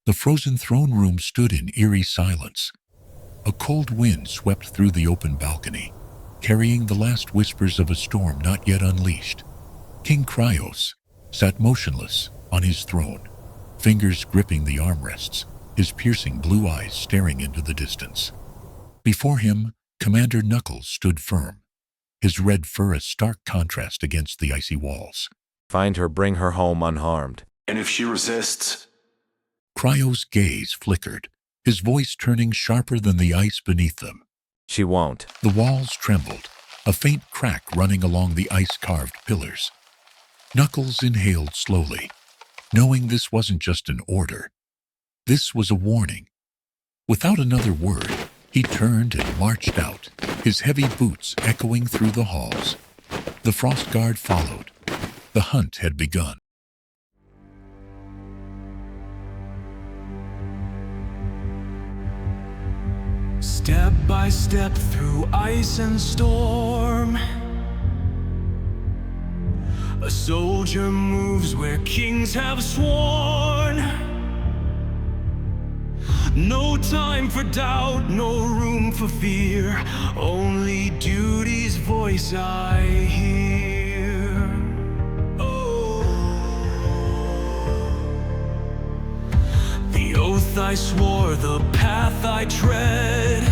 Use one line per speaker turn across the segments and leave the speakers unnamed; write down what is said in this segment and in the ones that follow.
The frozen throne room stood in eerie silence. A cold wind swept through the open balcony, carrying the last whispers of a storm not yet unleashed. King Cryos sat motionless on his throne, fingers gripping the armrests, his piercing blue eyes staring into the distance. Before him, Commander Knuckles stood firm, his red fur a stark contrast against the icy walls.
Find her, bring her home unharmed.
And if she resists?
Cryos' gaze flickered, his voice turning sharper than the ice beneath them.
She won't.
The walls trembled, a faint crack running along the ice-carved pillars. Knuckles inhaled slowly, knowing this wasn't just an order. This was a warning. Without another word, he turned and marched out, his heavy boots echoing through the halls. The Frostguard followed. The hunt had begun.
Step by step through ice and storm, a soldier moves where kings have sworn. No time for doubt, no room for fear, only duty's voice I hear. Oh. The oath I swore, the path I tread.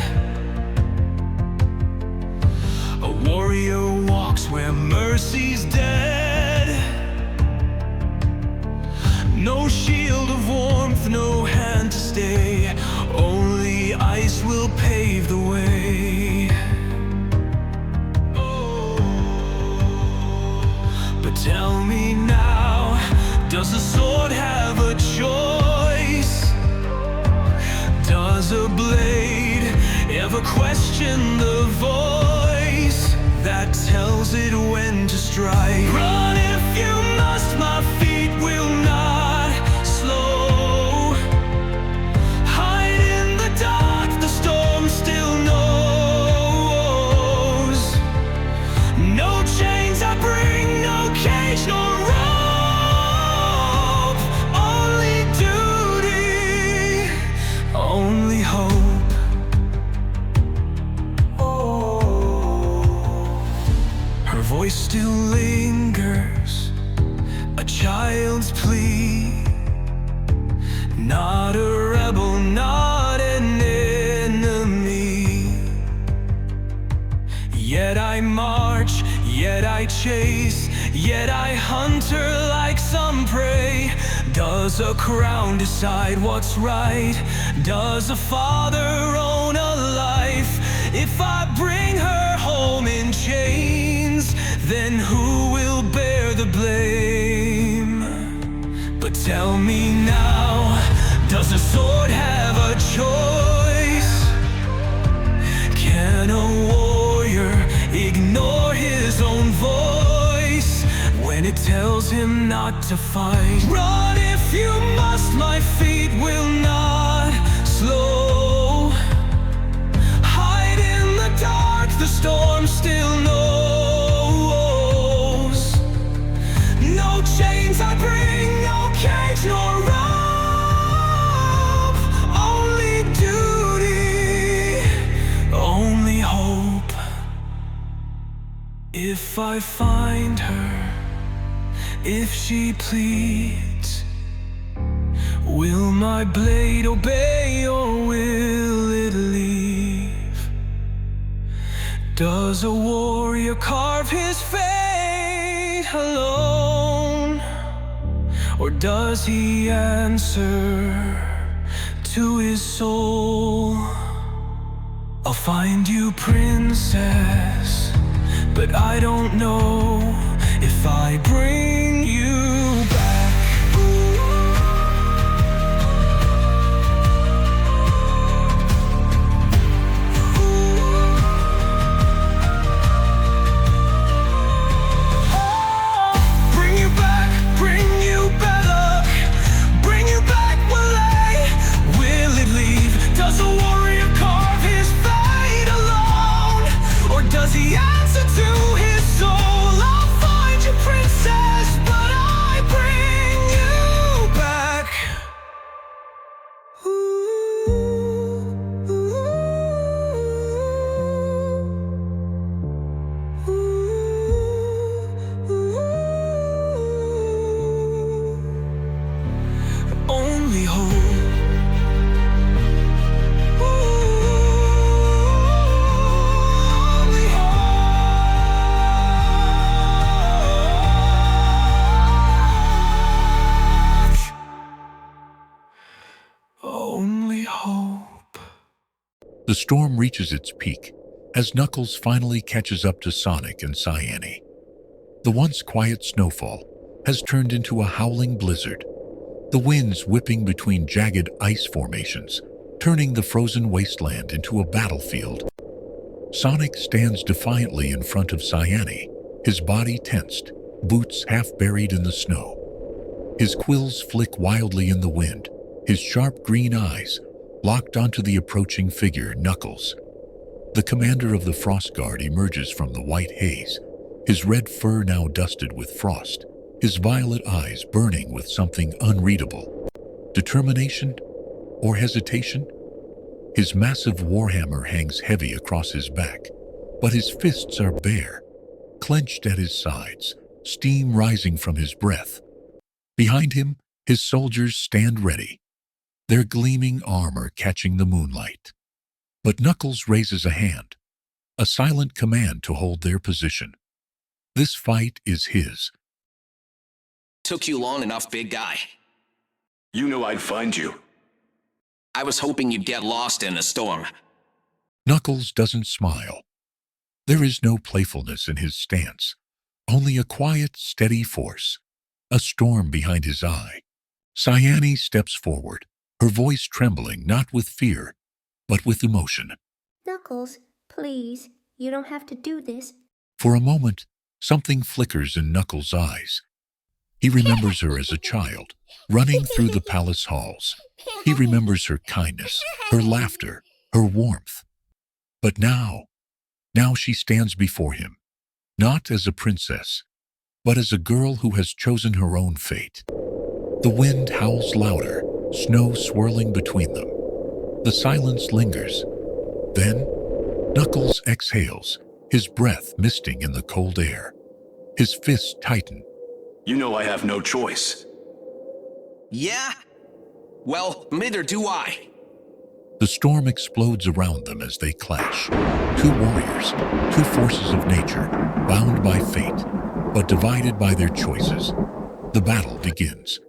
A warrior walks where mercy's dead. No shield of warmth, no hand to stay, only ice will pave the way. Oh. But tell me now, does the sword have a choice? Does a blade ever question the voice that tells it when to strike? Run if you must, my feet will not slow. Hide in the dark, the storm still knows. No chains I bring, no cage, no rope. Only duty, only hope. Oh. Her voice still lingers, a child's plea. Not a rebel, not an enemy. Yet I march, yet I chase, yet I hunt her like some prey. Does a crown decide what's right? Does a father own a life? If I bring her home in chains, then who will bear the blame? But tell me now, does a sword have a choice? Can a warrior ignore his own voice when it tells him not to fight? Run if you must, my feet will not slow. Hide in the dark, the storm still knows. No chains I bring, no cage, no rope. Only duty, only hope. If I find her, if she pleads, will my blade obey or will it leave? Does a warrior carve his fate alone? Or does he answer to his soul? I'll find you, princess, but I don't know if I bring you back. Bring you back, bring you better, bring you back, will it leave? Does a warrior carve his fate alone? Or does he answer to his soul? I'll find you, princess. only hope. Only hope.
The storm reaches its peak as Knuckles finally catches up to Sonic and Cyannie. The once quiet snowfall has turned into a howling blizzard, the winds whipping between jagged ice formations, turning the frozen wasteland into a battlefield. Sonic stands defiantly in front of Cyannie, his body tensed, boots half buried in the snow. His quills flick wildly in the wind, his sharp green eyes locked onto the approaching figure, Knuckles. The commander of the Frostguard emerges from the white haze, his red fur now dusted with frost, his violet eyes burning with something unreadable. Determination or hesitation? His massive warhammer hangs heavy across his back, but his fists are bare, clenched at his sides, steam rising from his breath. Behind him, his soldiers stand ready, their gleaming armor catching the moonlight. But Knuckles raises a hand, a silent command to hold their position. This fight is his.
Took you long enough, big guy.
You know I'd find you.
I was hoping you'd get lost in a storm.
Knuckles doesn't smile. There is no playfulness in his stance, only a quiet, steady force, a storm behind his eye. Cyannie steps forward, her voice trembling not with fear, but with emotion.
Knuckles, please, you don't have to do this.
For a moment, something flickers in Knuckles' eyes. He remembers her as a child, running through the palace halls. He remembers her kindness, her laughter, her warmth. But now she stands before him, not as a princess, but as a girl who has chosen her own fate. The wind howls louder, snow swirling between them. The silence lingers. Then, Knuckles exhales, his breath misting in the cold air. His fists tighten.
You know I have no choice.
Yeah? Well, neither do I.
The storm explodes around them as they clash. Two warriors, two forces of nature, bound by fate, but divided by their choices. The battle begins.